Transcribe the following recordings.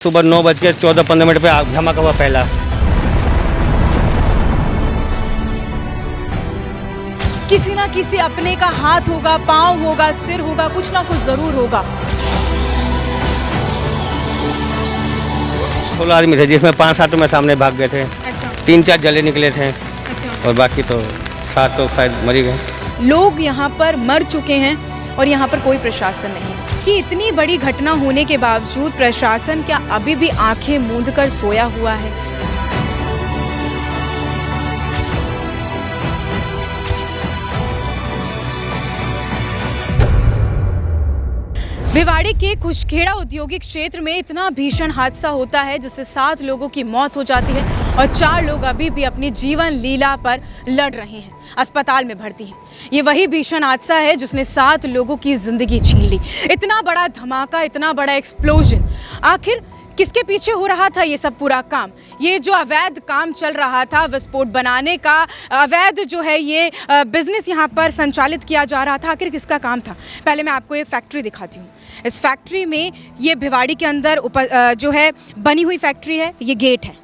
सुबह 9:14-15 पे धमाका हुआ पहला। किसी ना किसी अपने का हाथ होगा, पाँव होगा, सिर होगा, कुछ ना कुछ जरूर होगा। 16 आदमी थे जिसमें 5-7 में सामने भाग गए थे। अच्छा। 3-4 जले निकले थे। अच्छा। और बाकी तो 7 तो शायद मरी गए। लोग यहाँ पर मर चुके हैं और यहाँ पर कोई प्रशासन नहीं है। कि इतनी बड़ी घटना होने के बावजूद प्रशासन क्या अभी भी आंखें मूंद कर सोया हुआ है? भिवाड़ी के खुशखेड़ा औद्योगिक क्षेत्र में इतना भीषण हादसा होता है जिससे 7 लोगों की मौत हो जाती है और 4 लोग अभी भी अपनी जीवन लीला पर लड़ रहे हैं, अस्पताल में भर्ती हैं। ये वही भीषण हादसा है जिसने 7 लोगों की जिंदगी छीन ली। इतना बड़ा धमाका, इतना बड़ा एक्सप्लोजन, आखिर किसके पीछे हो रहा था ये सब पूरा काम? ये जो अवैध काम चल रहा था विस्फोट बनाने का, अवैध जो है ये बिजनेस यहाँ पर संचालित किया जा रहा था, आखिर किसका काम था? पहले मैं आपको ये फैक्ट्री दिखाती हूँ। इस फैक्ट्री में ये भिवाड़ी के अंदर जो है बनी हुई फैक्ट्री है। ये गेट है,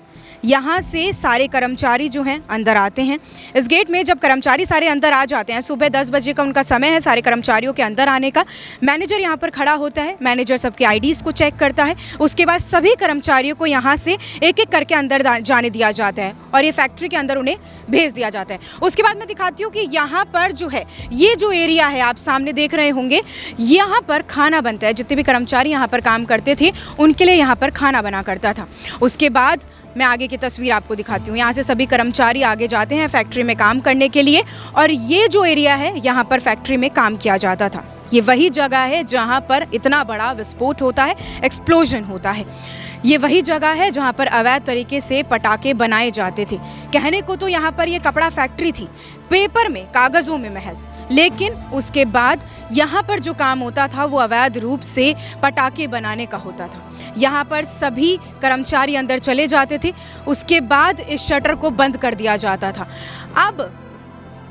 यहाँ से सारे कर्मचारी जो हैं अंदर आते हैं। इस गेट में जब कर्मचारी सारे अंदर आ जाते हैं, सुबह 10 बजे का उनका समय है सारे कर्मचारियों के अंदर आने का। मैनेजर यहाँ पर खड़ा होता है, मैनेजर सबके आईडीज़ को चेक करता है। उसके बाद सभी कर्मचारियों को यहाँ से एक एक करके अंदर जाने दिया जाता है और ये फैक्ट्री के अंदर उन्हें भेज दिया जाता है। उसके बाद मैं दिखाती हूँ कि यहाँ पर जो है ये जो एरिया है आप सामने देख रहे होंगे, यहाँ पर खाना बनता है। जितने भी कर्मचारी यहाँ पर काम करते थे उनके लिए यहाँ पर खाना बना करता था। उसके बाद मैं आगे की तस्वीर आपको दिखाती हूँ। यहाँ से सभी कर्मचारी आगे जाते हैं फैक्ट्री में काम करने के लिए और ये जो एरिया है यहाँ पर फैक्ट्री में काम किया जाता था। ये वही जगह है जहाँ पर इतना बड़ा विस्फोट होता है, एक्सप्लोजन होता है। ये वही जगह है जहाँ पर अवैध तरीके से पटाखे बनाए जाते थे। कहने को तो यहाँ पर ये कपड़ा फैक्ट्री थी, पेपर में, कागज़ों में महज, लेकिन उसके बाद यहाँ पर जो काम होता था वो अवैध रूप से पटाखे बनाने का होता था। यहाँ पर सभी कर्मचारी अंदर चले जाते थे, उसके बाद इस शटर को बंद कर दिया जाता था। अब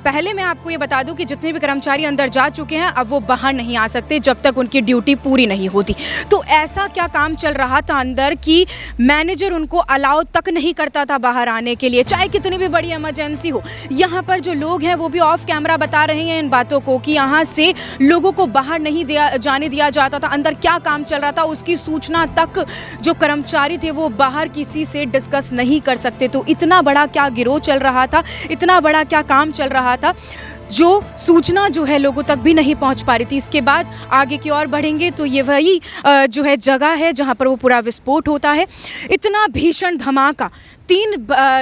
पहले मैं आपको ये बता दूं कि जितने भी कर्मचारी अंदर जा चुके हैं अब वो बाहर नहीं आ सकते जब तक उनकी ड्यूटी पूरी नहीं होती। तो ऐसा क्या काम चल रहा था अंदर कि मैनेजर उनको अलाउ तक नहीं करता था बाहर आने के लिए, चाहे कितनी भी बड़ी इमरजेंसी हो। यहाँ पर जो लोग हैं वो भी ऑफ कैमरा बता रहे हैं इन बातों को कि यहाँ से लोगों को बाहर नहीं जाने दिया जाता था। अंदर क्या काम चल रहा था उसकी सूचना तक जो कर्मचारी थे वो बाहर किसी से डिस्कस नहीं कर सकते। तो इतना बड़ा क्या गिरोह चल रहा था, इतना बड़ा क्या काम चल रहा था जो सूचना जो है लोगों तक भी नहीं पहुंच पा रही थी। इसके बाद आगे की ओर बढ़ेंगे तो ये वही जो है जगह है जहां पर वो पूरा विस्फोट होता है। इतना भीषण धमाका, 3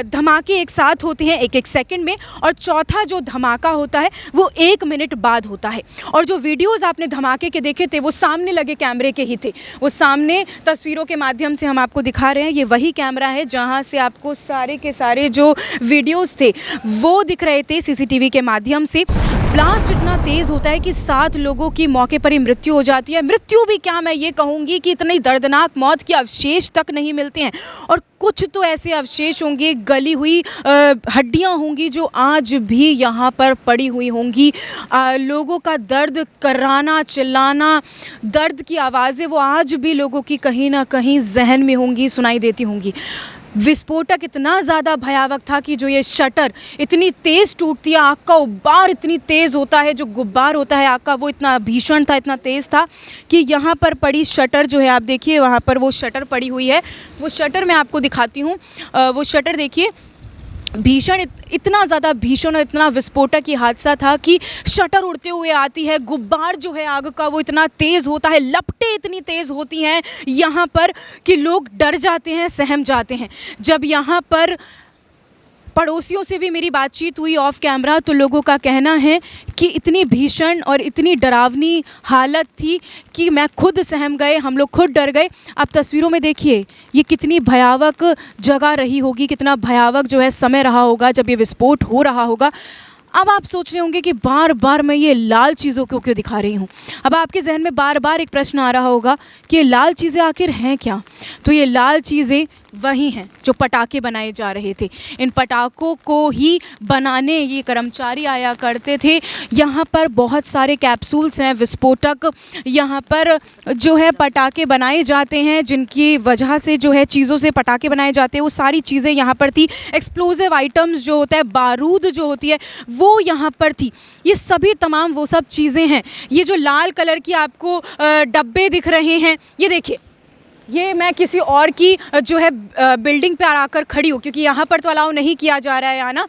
धमाके एक साथ होते हैं एक सेकंड में और चौथा जो धमाका होता है वो 1 मिनट बाद होता है। और जो वीडियोस आपने धमाके के देखे थे वो सामने लगे कैमरे के ही थे। वो सामने तस्वीरों के माध्यम से हम आपको दिखा रहे हैं। ये वही कैमरा है जहां से आपको सारे के सारे जो वीडियोस थे वो दिख रहे थे सीसीटीवी के माध्यम से। ब्लास्ट इतना तेज़ होता है कि 7 लोगों की मौके पर ही मृत्यु हो जाती है। मृत्यु भी क्या, मैं ये कहूँगी कि इतनी दर्दनाक मौत के अवशेष तक नहीं मिलते हैं और कुछ तो ऐसे अवशेष होंगे, गली हुई हड्डियाँ होंगी जो आज भी यहाँ पर पड़ी हुई होंगी। लोगों का दर्द, कराना, चिल्लाना, दर्द की आवाज़ें वो आज भी लोगों की कहीं ना कहीं जहन में होंगी, सुनाई देती होंगी। विस्फोटक इतना ज़्यादा भयावक था कि जो ये शटर इतनी तेज़ टूटती है, आग का उबार इतनी तेज़ होता है, जो गुब्बार होता है आग का वो इतना भीषण था, इतना तेज़ था कि यहाँ पर पड़ी शटर जो है आप देखिए, वहाँ पर वो शटर पड़ी हुई है। वो शटर मैं आपको दिखाती हूँ। वो शटर देखिए, भीषण, इतना ज़्यादा भीषण और इतना विस्फोटक ये हादसा था कि शटर उड़ते हुए आती है, गुब्बार जो है आग का वो इतना तेज़ होता है, लपटें इतनी तेज़ होती हैं यहाँ पर कि लोग डर जाते हैं, सहम जाते हैं। जब यहाँ पर पड़ोसियों से भी मेरी बातचीत हुई ऑफ कैमरा तो लोगों का कहना है कि इतनी भीषण और इतनी डरावनी हालत थी कि मैं खुद सहम गए, हम लोग खुद डर गए। आप तस्वीरों में देखिए ये कितनी भयावक जगह रही होगी, कितना भयावक जो है समय रहा होगा जब ये विस्फोट हो रहा होगा। अब आप सोच रहे होंगे कि बार बार मैं ये लाल चीज़ों को क्यों दिखा रही हूँ। अब आपके जहन में बार बार एक प्रश्न आ रहा होगा कि ये लाल चीज़ें आखिर हैं क्या? तो ये लाल चीज़ें वही हैं जो पटाखे बनाए जा रहे थे। इन पटाखों को ही बनाने ये कर्मचारी आया करते थे। यहाँ पर बहुत सारे कैप्सूल्स हैं विस्फोटक, यहाँ पर जो है पटाखे बनाए जाते हैं, जिनकी वजह से जो है चीज़ों से पटाखे बनाए जाते हैं, वो सारी चीज़ें यहाँ पर थी। एक्सप्लोजिव आइटम्स जो होता है, बारूद जो होती है, वो यहाँ पर थी। ये सभी तमाम वो सब चीज़ें हैं। ये जो लाल कलर की आपको डब्बे दिख रहे हैं, ये देखिए, ये मैं किसी और की जो है बिल्डिंग पे आकर खड़ी हूँ, क्योंकि यहाँ पर तो अलाउ नहीं किया जा रहा है आना,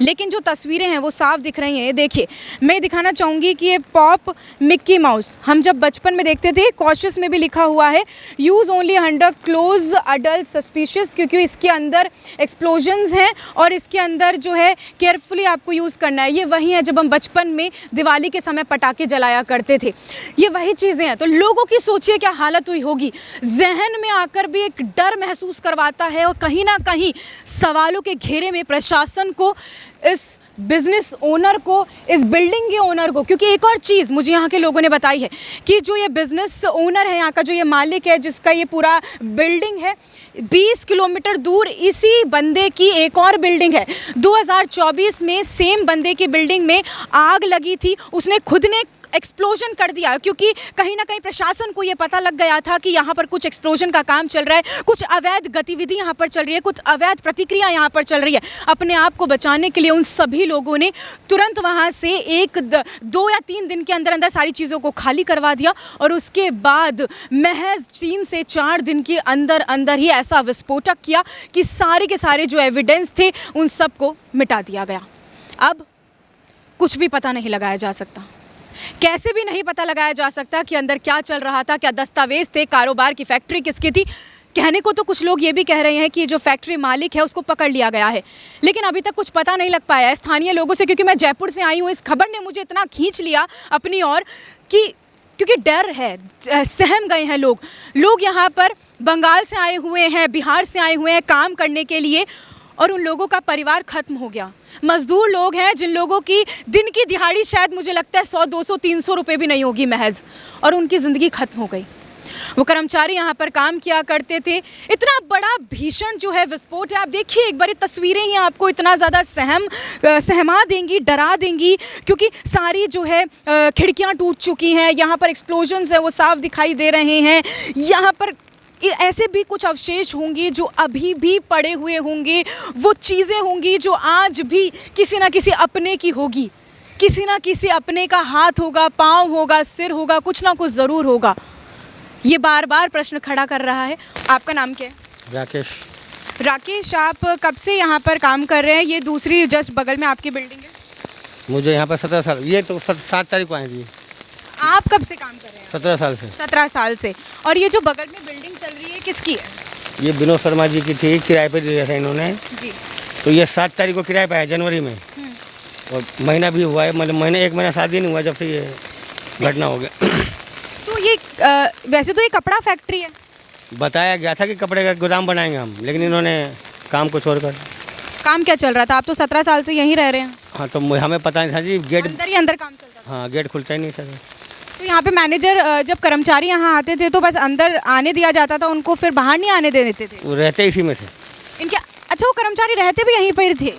लेकिन जो तस्वीरें हैं वो साफ दिख रही हैं। ये देखिए, मैं दिखाना चाहूँगी कि ये पॉप मिक्की माउस हम जब बचपन में देखते थे, कॉशियस में भी लिखा हुआ है use only under close adult suspicious, क्योंकि इसके अंदर एक्सप्लोजन्स हैं और इसके अंदर जो है केयरफुली आपको यूज़ करना है। ये वही है जब हम बचपन में दिवाली के समय पटाखे जलाया करते थे, ये वही चीज़ें हैं। तो लोगों की सोचिए क्या हालत हुई होगी, जहन में आकर भी एक डर महसूस करवाता है और कहीं ना कहीं सवालों के घेरे में प्रशासन को, इस बिज़नेस ओनर को, इस बिल्डिंग के ओनर को। क्योंकि एक और चीज़ मुझे यहाँ के लोगों ने बताई है कि जो ये बिज़नेस ओनर है, यहाँ का जो ये मालिक है, जिसका ये पूरा बिल्डिंग है, 20 किलोमीटर दूर इसी बंदे की एक और बिल्डिंग है। 2024 में सेम बंदे की बिल्डिंग में आग लगी थी, उसने खुद ने एक्सप्लोजन कर दिया, क्योंकि कहीं ना कहीं प्रशासन को ये पता लग गया था कि यहाँ पर कुछ एक्सप्लोजन का काम चल रहा है, कुछ अवैध गतिविधि यहाँ पर चल रही है, कुछ अवैध प्रतिक्रिया यहाँ पर चल रही है। अपने आप को बचाने के लिए उन सभी लोगों ने तुरंत वहाँ से 2 या 3 दिन के अंदर अंदर सारी चीज़ों को खाली करवा दिया और उसके बाद महज 3 से 4 दिन के अंदर अंदर ही ऐसा विस्फोटक किया कि सारे के सारे जो एविडेंस थे उन सबको मिटा दिया गया। अब कुछ भी पता नहीं लगाया जा सकता, कैसे भी नहीं पता लगाया जा सकता कि अंदर क्या चल रहा था, क्या दस्तावेज थे, कारोबार की फैक्ट्री किसकी थी। कहने को तो कुछ लोग ये भी कह रहे हैं कि जो फैक्ट्री मालिक है उसको पकड़ लिया गया है, लेकिन अभी तक कुछ पता नहीं लग पाया है। स्थानीय लोगों से, क्योंकि मैं जयपुर से आई हूँ, इस खबर ने मुझे इतना खींच लिया अपनी ओर कि क्योंकि डर है, सहम गए हैं लोग यहाँ पर बंगाल से आए हुए हैं, बिहार से आए हुए हैं काम करने के लिए, और उन लोगों का परिवार ख़त्म हो गया। मज़दूर लोग हैं जिन लोगों की दिन की दिहाड़ी शायद मुझे लगता है 100, 200, 300 रुपये भी नहीं होगी महज, और उनकी ज़िंदगी ख़त्म हो गई। वो कर्मचारी यहाँ पर काम किया करते थे। इतना बड़ा भीषण जो है विस्फोट है, आप देखिए एक बार तस्वीरें ही आपको इतना ज़्यादा सहमा देंगी, डरा देंगी, क्योंकि सारी जो है खिड़कियाँ टूट चुकी हैं, यहाँ पर एक्सप्लोजन्स है वो साफ दिखाई दे रहे हैं। यहाँ पर ऐसे भी कुछ अवशेष होंगे जो अभी भी पड़े हुए होंगे, वो चीज़ें होंगी जो आज भी किसी ना किसी अपने की होगी, किसी ना किसी अपने का हाथ होगा, पाँव होगा, सिर होगा, कुछ ना कुछ ज़रूर होगा। ये बार बार प्रश्न खड़ा कर रहा है। आपका नाम क्या है? राकेश, आप कब से यहाँ पर काम कर रहे हैं? ये दूसरी जस्ट बगल में आपकी बिल्डिंग है। मुझे यहाँ पर 17 साल, ये तो 7 तारीख को आए जी। आप कब से काम कर रहे हैं? 17 साल से। 17 साल से। और ये जो बगल में बिल्डिंग चल रही है किसकी है? ये विनोद शर्मा जी की थी, किराए पे दिया था इन्होंने जी। तो ये 7 तारीख को किराए पे आया जनवरी में, और महीना भी हुआ है, मतलब महीना 1 महीना 7 दिन हुआ जब से ये घटना हो गया। तो ये वैसे तो ये कपड़ा फैक्ट्री है, बताया गया था कि कपड़े का गोदाम बनाएंगे हम, लेकिन इन्होंने काम को छोड़कर। काम क्या चल रहा था? आप तो 17 साल से यहीं रह रहे हैं। हाँ, तो हमें पता नहीं था जी, गेट अंदर ही अंदर काम चलता था। हाँ, गेट खुलता ही नहीं था। तो यहाँ पे मैनेजर जब कर्मचारी यहाँ आते थे तो बस अंदर आने दिया जाता था उनको, फिर बाहर नहीं आने दे देते थे? वो रहते इसी में थे इनके। अच्छा, वो कर्मचारी रहते भी यहीं पर थे?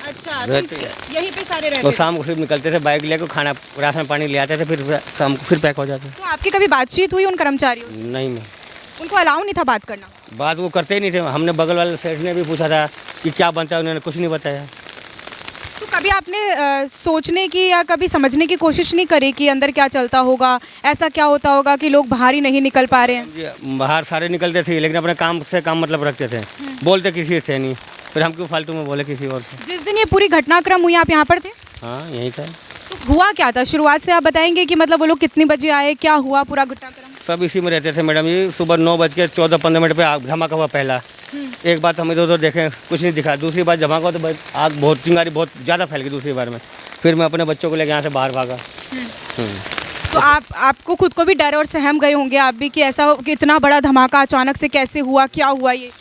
अच्छा, तो यहीं पे सारे रहते तो शाम को सिर्फ निकलते थे, बाइक लेकर खाना राशन पानी ले आते थे, फिर शाम को फिर पैक हो जाते। तो आपकी कभी बातचीत हुई उन कर्मचारियों से? नहीं, मैं उनको अलाउ नहीं था बात करना? बात वो करते ही नहीं थे। हमने बगल वाले सेठ ने भी पूछा था कि क्या बनता है, उन्होंने कुछ नहीं बताया। तो कभी आपने सोचने की या कभी समझने की कोशिश नहीं करी कि अंदर क्या चलता होगा, ऐसा क्या होता होगा कि लोग बाहर ही नहीं निकल पा रहे हैं? बाहर सारे निकलते थे, लेकिन अपने काम से काम मतलब रखते थे, बोलते किसी से नहीं, फिर हम क्यों फालतू में बोले किसी और से। जिस दिन ये पूरी घटनाक्रम हुई आप यहाँ पर थे? हाँ, यही था। तो हुआ क्या था शुरुआत से आप बताएंगे कि मतलब वो लोग कितने बजे आए, क्या हुआ पूरा घटनाक्रम? सब इसी में रहते थे मैडम जी। सुबह 9:14 पे आग धमाका हुआ पहला। एक बार हम इधर उधर देखें, कुछ नहीं दिखा। दूसरी बार धमाका हुआ तो आग बहुत, चिंगारी बहुत ज़्यादा फैल गई दूसरी बार में। फिर मैं अपने बच्चों को लेकर यहाँ से बाहर भागा। तो आपको खुद को भी डर और सहम गए होंगे आप भी कि ऐसा कि इतना बड़ा धमाका अचानक से कैसे हुआ, क्या हुआ ये?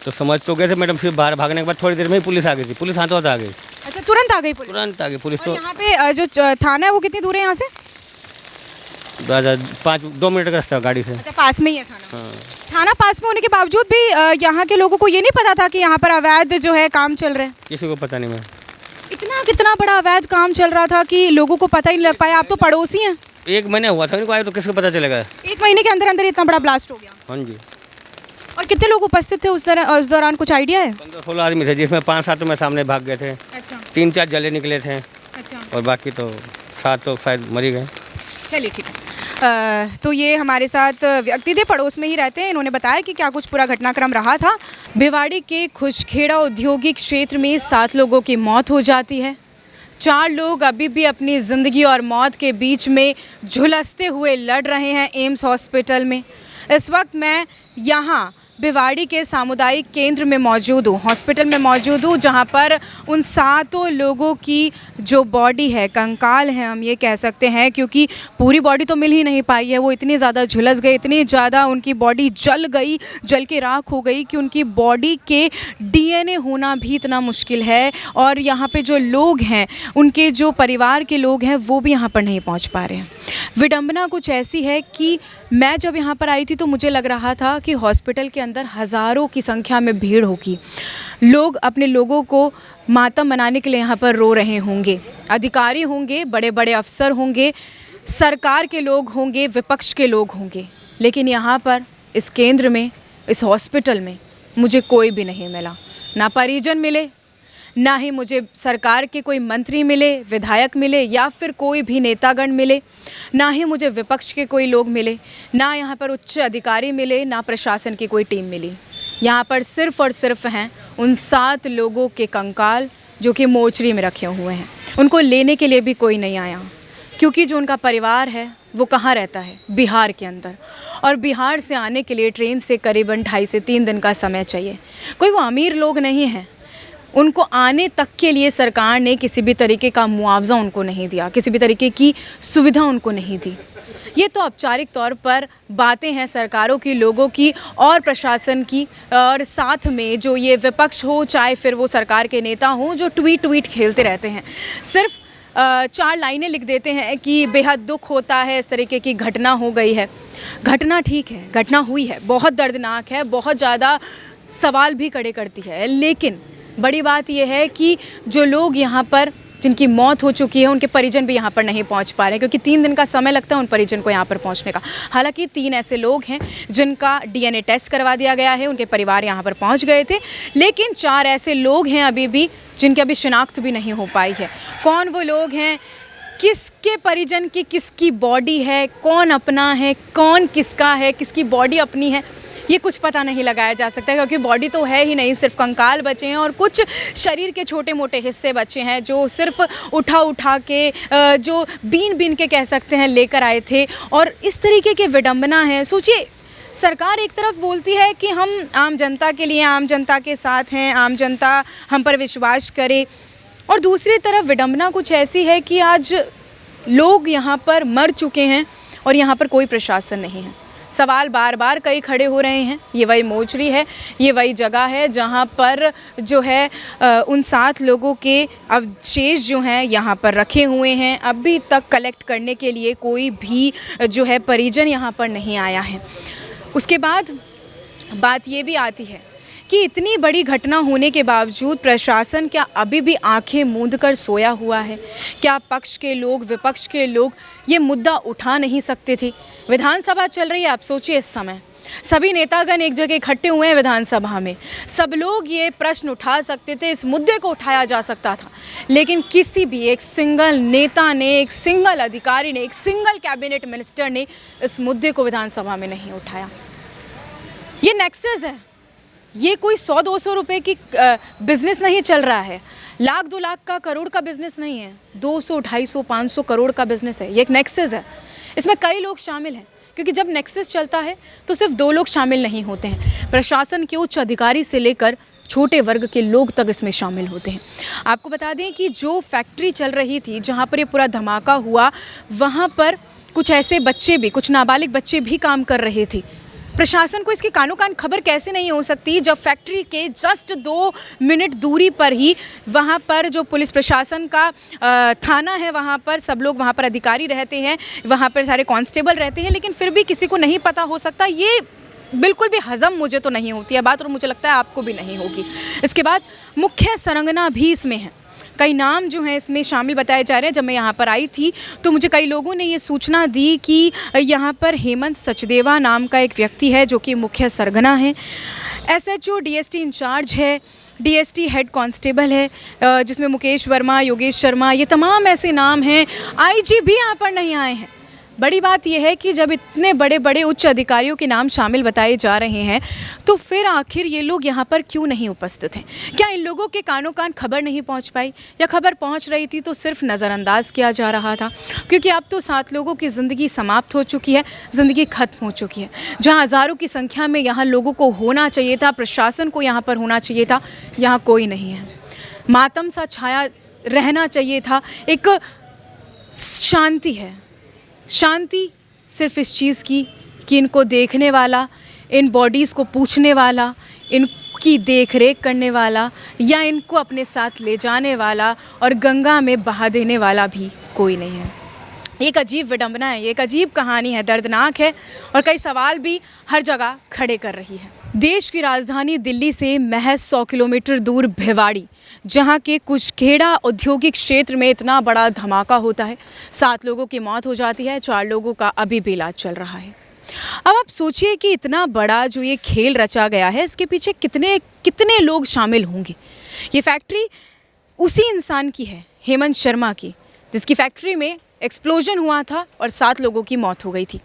तो समझ तो गए थे मैडम। फिर बाहर भागने के बाद थोड़ी देर में ही पुलिस आ गई थी। पुलिस हाथों हाथ आ गई। अच्छा, तुरंत आ गई पुलिस? तुरंत आ गई पुलिस। और तो यहाँ पे जो थाना है वो कितनी दूर है यहाँ से? दो मिनट का रास्ता है गाड़ी से। अच्छा, पास में ही है थाना। हाँ। थाना पास में होने के बावजूद भी यहाँ के लोगों को ये नहीं पता था कि यहाँ पर अवैध जो है काम चल रहे हैं? किसी को पता नहीं। मैं इतना कितना बड़ा अवैध काम चल रहा था कि लोगों को पता ही नहीं लग पाया। आप तो पड़ोसी हैं। 1 महीने हुआ था इनको आए, तो किसको पता चलेगा? 1 महीने के अंदर अंदर इतना बड़ा ब्लास्ट हो गया। हाँ जी। और कितने लोग उपस्थित थे उस दौरान कुछ आइडिया है? 15-16 आदमी थे, जिसमें 5-7 तो मेरे सामने भाग गए थे। अच्छा 3-4 जले निकले थे अच्छा, और बाकी तो 7 तो शायद मरी गए। चलिए ठीक है। तो ये हमारे साथ व्यक्ति थे, पड़ोस में ही रहते हैं। इन्होंने बताया कि क्या कुछ पूरा घटनाक्रम रहा था। भिवाड़ी के खुशखेड़ा औद्योगिक क्षेत्र में 7 लोगों की मौत हो जाती है। 4 लोग अभी भी अपनी ज़िंदगी और मौत के बीच में झुलसते हुए लड़ रहे हैं एम्स हॉस्पिटल में। इस वक्त मैं यहाँ भिवाड़ी के सामुदायिक केंद्र में मौजूद हूँ, हॉस्पिटल में मौजूद हूँ, जहाँ पर उन 7 लोगों की जो बॉडी है, कंकाल है हम ये कह सकते हैं, क्योंकि पूरी बॉडी तो मिल ही नहीं पाई है। वो इतनी ज़्यादा झुलस गए, इतनी ज़्यादा उनकी बॉडी जल गई, जल के राख हो गई कि उनकी बॉडी के डीएनए होना भी इतना मुश्किल है। और यहाँ पे जो लोग हैं, उनके जो परिवार के लोग हैं, वो भी यहाँ पर नहीं पहुँच पा रहे हैं। विडंबना कुछ ऐसी है कि मैं जब यहाँ पर आई थी तो मुझे लग रहा था कि हॉस्पिटल के अंदर हज़ारों की संख्या में भीड़ होगी। लोग अपने लोगों को मातम मनाने के लिए यहाँ पर रो रहे होंगे। अधिकारी होंगे, बड़े बड़े अफसर होंगे, सरकार के लोग होंगे, विपक्ष के लोग होंगे, लेकिन यहाँ पर इस केंद्र में, इस हॉस्पिटल में मुझे कोई भी नहीं मिला। ना परिजन मिले, ना ही मुझे सरकार के कोई मंत्री मिले, विधायक मिले, या फिर कोई भी नेतागण मिले, ना ही मुझे विपक्ष के कोई लोग मिले, ना यहाँ पर उच्च अधिकारी मिले, ना प्रशासन की कोई टीम मिली। यहाँ पर सिर्फ़ और सिर्फ हैं उन 7 लोगों के कंकाल जो कि मोर्चरी में रखे हुए हैं। उनको लेने के लिए भी कोई नहीं आया, क्योंकि जो उनका परिवार है वो कहाँ रहता है? बिहार के अंदर। और बिहार से आने के लिए ट्रेन से करीबन 2.5 से 3 दिन का समय चाहिए। कोई वो अमीर लोग नहीं हैं, उनको आने तक के लिए सरकार ने किसी भी तरीके का मुआवजा उनको नहीं दिया, किसी भी तरीके की सुविधा उनको नहीं दी। ये तो औपचारिक तौर पर बातें हैं सरकारों की, लोगों की और प्रशासन की, और साथ में जो ये विपक्ष हो, चाहे फिर वो सरकार के नेता हों, जो ट्वीट खेलते रहते हैं। सिर्फ 4 लाइनें लिख देते हैं कि बेहद दुख होता है, इस तरीके की घटना हो गई है। घटना ठीक है, घटना हुई है, बहुत दर्दनाक है, बहुत ज़्यादा सवाल भी खड़े करती है, लेकिन बड़ी बात यह है कि जो लोग यहाँ पर, जिनकी मौत हो चुकी है, उनके परिजन भी यहाँ पर नहीं पहुँच पा रहे हैं, क्योंकि 3 दिन का समय लगता है उन परिजन को यहाँ पर पहुँचने का। हालांकि 3 ऐसे लोग हैं जिनका डीएनए टेस्ट करवा दिया गया है, उनके परिवार यहाँ पर पहुँच गए थे, लेकिन 4 ऐसे लोग हैं अभी भी जिनकी अभी शिनाख्त भी नहीं हो पाई है। कौन वो लोग हैं, किसके परिजन की किसकी बॉडी है, कौन अपना है, कौन किसका है, किसकी बॉडी अपनी है, ये कुछ पता नहीं लगाया जा सकता, क्योंकि बॉडी तो है ही नहीं, सिर्फ कंकाल बचे हैं और कुछ शरीर के छोटे मोटे हिस्से बचे हैं जो सिर्फ उठा के, जो बीन के कह सकते हैं, लेकर आए थे। और इस तरीके के विडंबना है। सोचिए, सरकार एक तरफ बोलती है कि हम आम जनता के लिए, आम जनता के साथ हैं, आम जनता हम पर विश्वास करे, और दूसरी तरफ विडंबना कुछ ऐसी है कि आज लोग यहाँ पर मर चुके हैं और यहाँ पर कोई प्रशासन नहीं है। सवाल बार बार कई खड़े हो रहे हैं। ये वही मोर्चरी है, ये वही जगह है जहाँ पर जो है उन 7 लोगों के अवशेष जो हैं यहाँ पर रखे हुए हैं। अभी तक कलेक्ट करने के लिए कोई भी जो है परिजन यहाँ पर नहीं आया है। उसके बाद बात ये भी आती है कि इतनी बड़ी घटना होने के बावजूद प्रशासन क्या अभी भी आंखें मूंद कर सोया हुआ है? क्या पक्ष के लोग, विपक्ष के लोग ये मुद्दा उठा नहीं सकते थे? विधानसभा चल रही है, आप सोचिए, इस समय सभी नेतागण एक जगह इकट्ठे हुए हैं विधानसभा में, सब लोग ये प्रश्न उठा सकते थे, इस मुद्दे को उठाया जा सकता था, लेकिन किसी भी एक सिंगल नेता ने, एक सिंगल अधिकारी ने, एक सिंगल कैबिनेट मिनिस्टर ने इस मुद्दे को विधानसभा में नहीं उठाया। ये नेक्सस है, ये कोई 100-200 रुपए की बिजनेस नहीं चल रहा है, 1-2 लाख का, करोड़ का बिजनेस नहीं है, 200, 250, 500 करोड़ का बिजनेस है। ये एक नेक्सस है, इसमें कई लोग शामिल हैं, क्योंकि जब नेक्सस चलता है तो सिर्फ 2 लोग शामिल नहीं होते हैं, प्रशासन के उच्च अधिकारी से लेकर छोटे वर्ग के लोग तक इसमें शामिल होते हैं। आपको बता दें कि जो फैक्ट्री चल रही थी, जहाँ पर ये पूरा धमाका हुआ, वहाँ पर कुछ ऐसे बच्चे भी, कुछ नाबालिग बच्चे भी काम कर रहे थे, प्रशासन को इसकी कानो कान खबर कैसे नहीं हो सकती जब फैक्ट्री के जस्ट 2 मिनट दूरी पर ही वहाँ पर जो पुलिस प्रशासन का थाना है, वहाँ पर सब लोग, वहाँ पर अधिकारी रहते हैं, वहाँ पर सारे कांस्टेबल रहते हैं, लेकिन फिर भी किसी को नहीं पता हो सकता। ये बिल्कुल भी हज़म मुझे तो नहीं होती है बात, और मुझे लगता है आपको भी नहीं होगी। इसके बाद मुख्य संरचना भी इसमें है, कई नाम जो हैं इसमें शामिल बताए जा रहे हैं। जब मैं यहाँ पर आई थी तो मुझे कई लोगों ने ये सूचना दी कि यहाँ पर हेमंत सचदेवा नाम का एक व्यक्ति है जो कि मुख्य सरगना है, SHO DST इंचार्ज है, DST हेड कांस्टेबल है, जिसमें मुकेश वर्मा, योगेश शर्मा, ये तमाम ऐसे नाम हैं। IG भी यहाँ पर नहीं आए हैं। बड़ी बात यह है कि जब इतने बड़े बड़े उच्च अधिकारियों के नाम शामिल बताए जा रहे हैं तो फिर आखिर ये लोग यहाँ पर क्यों नहीं उपस्थित हैं? क्या इन लोगों के कानों कान खबर नहीं पहुँच पाई, या खबर पहुँच रही थी तो सिर्फ नज़रअंदाज किया जा रहा था? क्योंकि अब तो 7 लोगों की ज़िंदगी समाप्त हो चुकी है, ज़िंदगी खत्म हो चुकी है। जहाँ हज़ारों की संख्या में यहाँ लोगों को होना चाहिए था, प्रशासन को यहाँ पर होना चाहिए था, यहाँ कोई नहीं है। मातम सा छाया रहना चाहिए था। एक शांति है, शांति सिर्फ इस चीज़ की कि इनको देखने वाला, इन बॉडीज़ को पूछने वाला, इनकी देख रेख करने वाला, या इनको अपने साथ ले जाने वाला और गंगा में बहा देने वाला भी कोई नहीं है। एक अजीब विडंबना है, एक अजीब कहानी है, दर्दनाक है, और कई सवाल भी हर जगह खड़े कर रही है। देश की राजधानी दिल्ली से महज 100 किलोमीटर दूर भिवाड़ी, जहां के कुशखेड़ा औद्योगिक क्षेत्र में इतना बड़ा धमाका होता है, 7 लोगों की मौत हो जाती है, 4 लोगों का अभी भी इलाज चल रहा है। अब आप सोचिए कि इतना बड़ा जो ये खेल रचा गया है, इसके पीछे कितने लोग शामिल होंगे। ये फैक्ट्री उसी इंसान की है, हेमंत शर्मा की, जिसकी फैक्ट्री में एक्सप्लोजन हुआ था और 7 लोगों की मौत हो गई थी।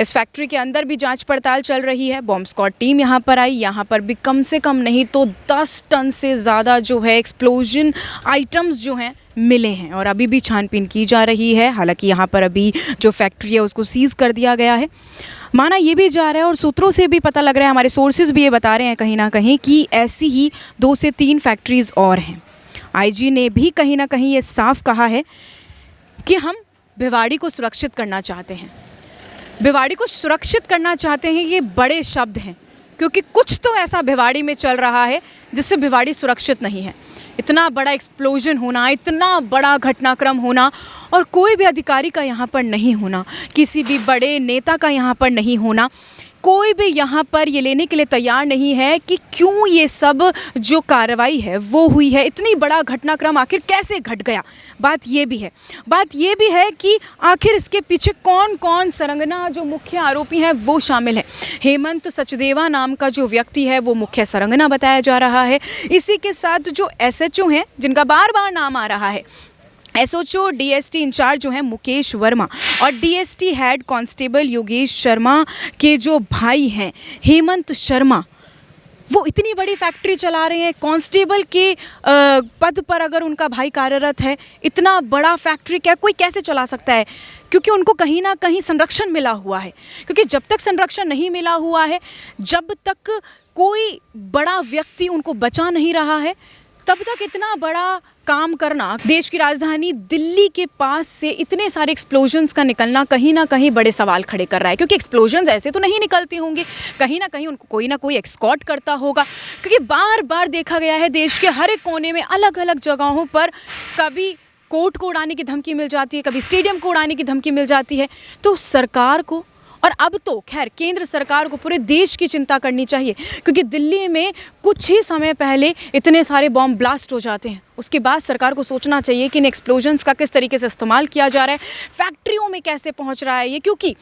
इस फैक्ट्री के अंदर भी जांच पड़ताल चल रही है। बॉम्ब स्क्वाड टीम यहाँ पर आई, यहाँ पर भी कम से कम नहीं तो 10 टन से ज़्यादा जो है एक्सप्लोजन आइटम्स जो हैं मिले हैं, और अभी भी छानबीन की जा रही है। हालांकि यहाँ पर अभी जो फैक्ट्री है उसको सीज़ कर दिया गया है। माना ये भी जा रहा है और सूत्रों से भी पता लग रहा है, हमारे सोर्सेज भी ये बता रहे हैं कहीं ना कहीं कि ऐसी ही 2 से 3 फैक्ट्रीज़ और हैं। IG ने भी कहीं ना कहीं ये साफ कहा है कि हम भिवाड़ी को सुरक्षित करना चाहते हैं। भिवाड़ी को सुरक्षित करना चाहते हैं, ये बड़े शब्द हैं, क्योंकि कुछ तो ऐसा भिवाड़ी में चल रहा है जिससे भिवाड़ी सुरक्षित नहीं है। इतना बड़ा एक्सप्लोजन होना, इतना बड़ा घटनाक्रम होना, और कोई भी अधिकारी का यहाँ पर नहीं होना, किसी भी बड़े नेता का यहाँ पर नहीं होना, कोई भी यहाँ पर ये लेने के लिए तैयार नहीं है कि क्यों ये सब जो कार्रवाई है वो हुई है। इतनी बड़ा घटनाक्रम आखिर कैसे घट गया, बात ये भी है कि आखिर इसके पीछे कौन कौन सरंगना जो मुख्य आरोपी हैं वो शामिल है। हेमंत सचदेवा नाम का जो व्यक्ति है वो मुख्य सरंगना बताया जा रहा है। इसी के साथ जो SHO हैं जिनका बार बार नाम आ रहा है, SHO DST इंचार्ज जो हैं मुकेश वर्मा, और DST head constable Yogesh Sharma के जो भाई हैं हेमंत शर्मा, वो इतनी बड़ी फैक्ट्री चला रहे हैं। कांस्टेबल के पद पर अगर उनका भाई कार्यरत है, इतना बड़ा फैक्ट्री क्या कोई कैसे चला सकता है? क्योंकि उनको कहीं ना कहीं संरक्षण मिला हुआ है। क्योंकि जब तक संरक्षण नहीं मिला हुआ है, जब तक कोई बड़ा व्यक्ति उनको बचा नहीं रहा है, तब तक इतना बड़ा काम करना, देश की राजधानी दिल्ली के पास से इतने सारे एक्सप्लोजन्स का निकलना कहीं ना कहीं बड़े सवाल खड़े कर रहा है। क्योंकि एक्सप्लोजन्स ऐसे तो नहीं निकलते होंगे, कहीं ना कहीं उनको कोई ना कोई एस्कॉर्ट करता होगा। क्योंकि बार बार देखा गया है देश के हर एक कोने में अलग अलग जगहों पर कभी कोर्ट को उड़ाने की धमकी मिल जाती है, कभी स्टेडियम को उड़ाने की धमकी मिल जाती है। तो सरकार को, और अब तो खैर केंद्र सरकार को पूरे देश की चिंता करनी चाहिए, क्योंकि दिल्ली में कुछ ही समय पहले इतने सारे बॉम्ब ब्लास्ट हो जाते हैं। उसके बाद सरकार को सोचना चाहिए कि इन एक्सप्लोजन्स का किस तरीके से इस्तेमाल किया जा रहा है, फैक्ट्रियों में कैसे पहुंच रहा है ये। क्योंकि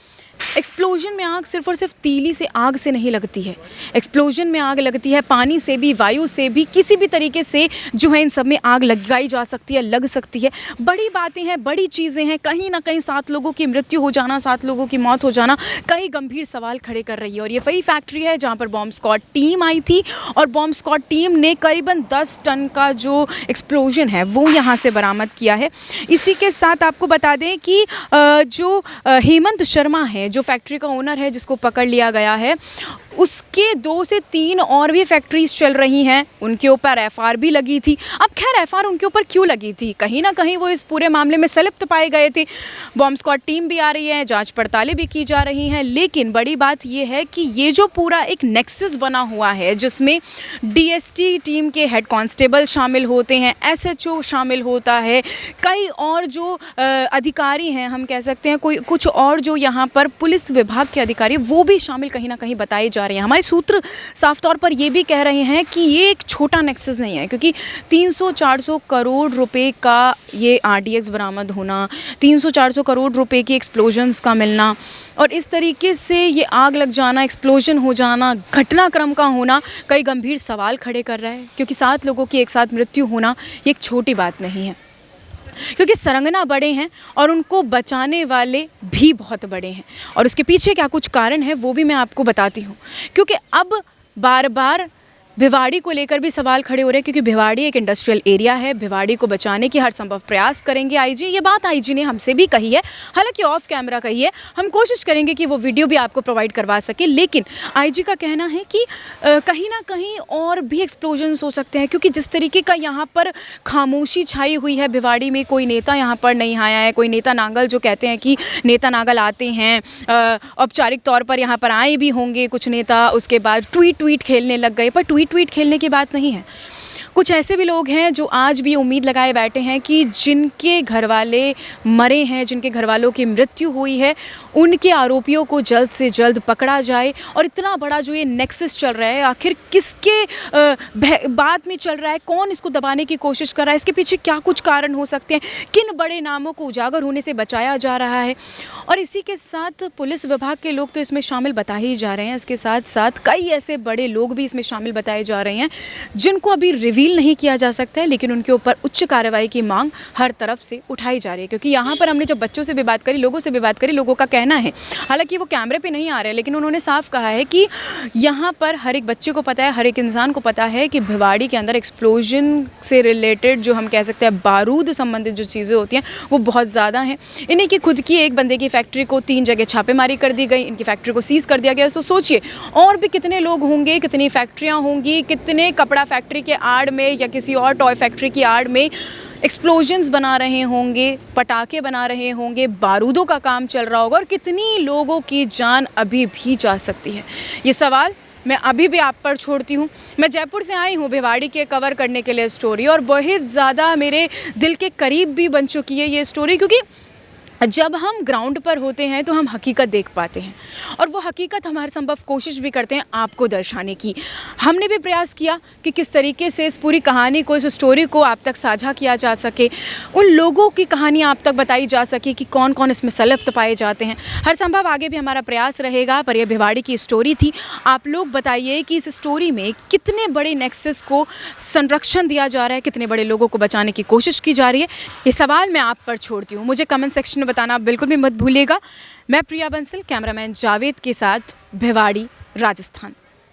एक्सप्लोजन में आग सिर्फ और सिर्फ तीली से आग से नहीं लगती है, एक्सप्लोजन में आग लगती है पानी से भी, वायु से भी, किसी भी तरीके से जो है इन सब में आग लगाई जा सकती है, लग सकती है। बड़ी बातें हैं, बड़ी चीज़ें हैं। कहीं ना कहीं 7 लोगों की मृत्यु हो जाना, 7 लोगों की मौत हो जाना कई गंभीर सवाल खड़े कर रही है। और ये वही फैक्ट्री है जहाँ पर बॉम्ब स्क्वाड टीम आई थी, और बॉम्ब स्क्वाड टीम ने करीबन 10 टन का जो एक्सप्लोजन है वो यहाँ से बरामद किया है। इसी के साथ आपको बता दें कि जो हेमंत शर्मा है, जो फैक्ट्री का ओनर है जिसको पकड़ लिया गया है, उसके 2 से 3 और भी फैक्ट्रीज चल रही हैं, उनके ऊपर एफआईआर भी लगी थी। अब खैर एफआईआर उनके ऊपर क्यों लगी थी, कहीं ना कहीं वो इस पूरे मामले में संलिप्त पाए गए थे। बॉम्ब स्क्वाड टीम भी आ रही है, जांच पड़तालें भी की जा रही हैं, लेकिन बड़ी बात ये है कि ये जो पूरा एक नेक्सस बना हुआ है जिसमें डीएसटी टीम के हेड कांस्टेबल शामिल होते हैं, एसएचओ शामिल होता है, कई और जो अधिकारी हैं, हम कह सकते हैं कुछ और जो यहाँ पर पुलिस विभाग के अधिकारी वो भी शामिल कहीं ना कहीं बताए जा रहे हैं। हमारे सूत्र साफ तौर पर ये भी कह रहे हैं कि ये एक छोटा नेक्सस नहीं है, क्योंकि 300-400 करोड़ रुपए का ये आरडीएक्स बरामद होना, 300-400 करोड़ रुपए की एक्सप्लोजन्स का मिलना और इस तरीके से ये आग लग जाना, एक्सप्लोजन हो जाना, घटनाक्रम का होना कई गंभीर सवाल खड़े कर रहा है, क्योंकि 7 लोगों की एक साथ मृत्यु होना ये एक छोटी बात नहीं है, क्योंकि सरंगना बड़े हैं और उनको बचाने वाले भी बहुत बड़े हैं। और उसके पीछे क्या कुछ कारण है वो भी मैं आपको बताती हूँ, क्योंकि अब बार बार भिवाड़ी को लेकर भी सवाल खड़े हो रहे हैं, क्योंकि भिवाड़ी एक इंडस्ट्रियल एरिया है। भिवाड़ी को बचाने की हर संभव प्रयास करेंगे आईजी, ये बात आईजी ने हमसे भी कही है, हालांकि ऑफ कैमरा कही है। हम कोशिश करेंगे कि वो वीडियो भी आपको प्रोवाइड करवा सके, लेकिन आईजी का कहना है कि कहीं ना कहीं और भी एक्सप्लोजन्स हो सकते हैं, क्योंकि जिस तरीके का यहाँ पर खामोशी छाई हुई है भिवाड़ी में, कोई नेता यहाँ पर नहीं आया है, कोई नेता नांगल जो कहते हैं कि नेता नांगल आते हैं, औपचारिक तौर पर यहाँ पर आए भी होंगे कुछ नेता, उसके बाद ट्वीट खेलने लग गए, पर ट्वीट खेलने की बात नहीं है। कुछ ऐसे भी लोग हैं जो आज भी उम्मीद लगाए बैठे हैं कि जिनके घर वाले मरे हैं, जिनके घर वालों की मृत्यु हुई है, उनके आरोपियों को जल्द से जल्द पकड़ा जाए। और इतना बड़ा जो ये नेक्सस चल रहा है, आखिर किसके बात में चल रहा है, कौन इसको दबाने की कोशिश कर रहा है, इसके पीछे क्या कुछ कारण हो सकते हैं, किन बड़े नामों को उजागर होने से बचाया जा रहा है। और इसी के साथ पुलिस विभाग के लोग तो इसमें शामिल बता ही जा रहे हैं, इसके साथ साथ कई ऐसे बड़े लोग भी इसमें शामिल बताए जा रहे हैं जिनको अभी रिवील नहीं किया जा सकता है, लेकिन उनके ऊपर उच्च कार्रवाई की मांग हर तरफ से उठाई जा रही है। क्योंकि यहाँ पर हमने जब बच्चों से भी बात करी, लोगों से भी बात करी, लोगों का कहना है, हालांकि वो कैमरे पे नहीं आ रहे, लेकिन उन्होंने साफ कहा है कि यहाँ पर हर एक बच्चे को पता है, हर एक इंसान को पता है कि भिवाड़ी के अंदर एक्सप्लोजन से रिलेटेड जो हम कह सकते हैं बारूद संबंधित जो चीज़ें होती हैं वो बहुत ज़्यादा हैं। इन्हीं की खुद की एक बंदे की फैक्ट्री को 3 जगह छापेमारी कर दी गई, इनकी फैक्ट्री को सीज़ कर दिया गया। तो सोचिए और भी कितने लोग होंगे, कितनी फैक्ट्रियाँ होंगी, कितने कपड़ा फैक्ट्री के आड़ में या किसी और टॉय फैक्ट्री की आड़ में एक्सप्लोजन्स बना रहे होंगे, पटाखे बना रहे होंगे, बारूदों का काम चल रहा होगा और कितनी लोगों की जान अभी भी जा सकती है। ये सवाल मैं अभी भी आप पर छोड़ती हूँ। मैं जयपुर से आई हूँ भिवाड़ी के कवर करने के लिए स्टोरी, और बहुत ज़्यादा मेरे दिल के करीब भी बन चुकी है ये स्टोरी, क्योंकि जब हम ग्राउंड पर होते हैं तो हम हकीकत देख पाते हैं, और वो हकीकत हमारे संभव कोशिश भी करते हैं आपको दर्शाने की। हमने भी प्रयास किया कि किस तरीके से इस पूरी कहानी को, इस स्टोरी को आप तक साझा किया जा सके, उन लोगों की कहानी आप तक बताई जा सके कि कौन कौन इसमें संलिप्त पाए जाते हैं। हर संभव आगे भी हमारा प्रयास रहेगा, पर यह भिवाड़ी की स्टोरी थी। आप लोग बताइए कि इस स्टोरी में कितने बड़े नेक्सस को संरक्षण दिया जा रहा है, कितने बड़े लोगों को बचाने की कोशिश की जा रही है। ये सवाल मैं आप पर छोड़ती हूँ, मुझे कमेंट सेक्शन में बताना बिल्कुल भी मत भूलिएगा। मैं प्रिया बंसल, कैमरामैन जावेद के साथ, भिवाड़ी, राजस्थान।